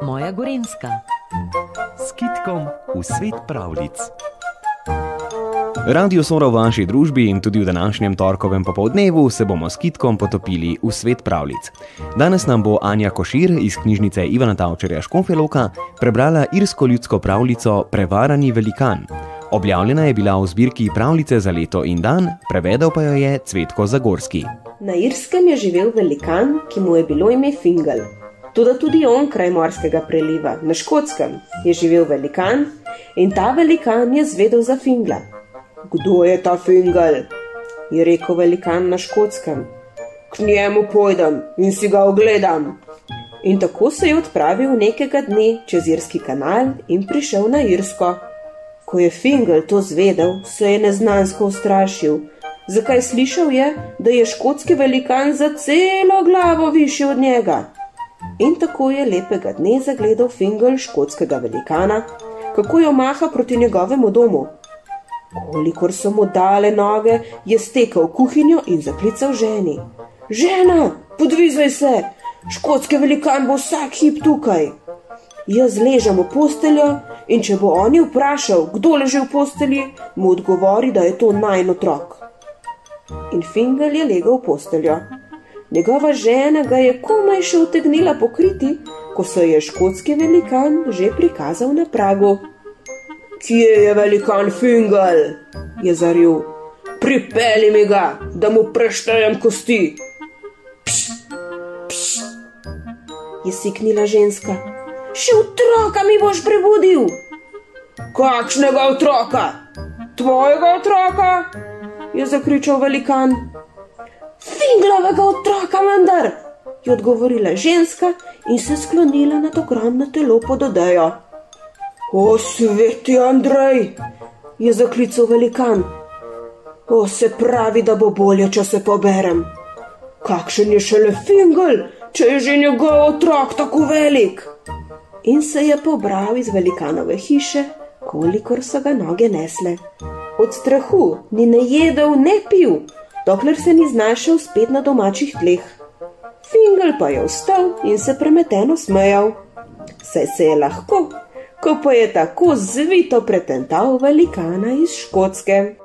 Moja Gorenjska. S Kitkom v svet pravljic. Radio Sora v vaši družbi in tudi v današnjem torkovem popoldnevu se bomo s Kitkom potopili v svet pravljic. Danes nam bo Anja Košir iz knjižnice Ivana Tavčarja Škofja Loka prebrala irsko ljudsko pravljico Prevarani velikan. Objavljena je bila v zbirki Pravljice za leto in dan, prevedel pa jo je Cvetko Zagorski. Na Irskem je živel velikan, ki mu je bilo ime Fingal. Toda tudi on kraj morskega preliva, na Škotskem, je živel velikan in ta velikan je zvedel za Fingla. Kdo je ta Fingal? Je rekel velikan na Škotskem. K njemu pojdem in si ga ogledam. In tako se je odpravil nekega dne čez Irski kanal in prišel na Irsko. Ko je Fingal to zvedel, se je neznansko ustrašil. Zakaj slišal je, da je škotski velikan za celo glavo višji od njega. In tako je lepega dne zagledal Fingal škotskega velikana, kako jo maha proti njegovemu domu. Kolikor so mu dale noge, je stekel v kuhinjo in zaklical ženi. Žena, podvizaj se, škotski velikan bo vsak hip tukaj. Jaz ležem v posteljo in če bo on vprašal, kdo leži v postelji, mu odgovori, da je to najin otrok. In Fingal je legel v posteljo. Njegova žena ga je komaj še utegnila pokriti, ko se je škotski velikan že prikazal na pragu. Kje je velikan Fingal? Je zaril. Pripelji mi ga, da mu preštejem kosti. Pš, pš, je siknila ženska. Še otroka mi boš prebudil. Kakšnega otroka? Tvojega otroka? Je zakričal velikan. Finglovega otroka vendar, je odgovorila ženska in se sklonila nad ogromno telo pod odejo. O, sveti Andrej, je zaklical velikan. O, se pravi, da bo bolje, če se poberem. Kakšen je šele Fingal, če je že njegov otrok tako velik? In se je pobral iz velikanove hiše, kolikor so ga noge nesle. Od strahu ni ne jedel, ne pil, dokler se ni znašel spet na domačih tleh. Fingal pa je vstal in se premeteno smejal. Saj se je lahko, ko pa je tako zvito pretental velikana iz Škotske.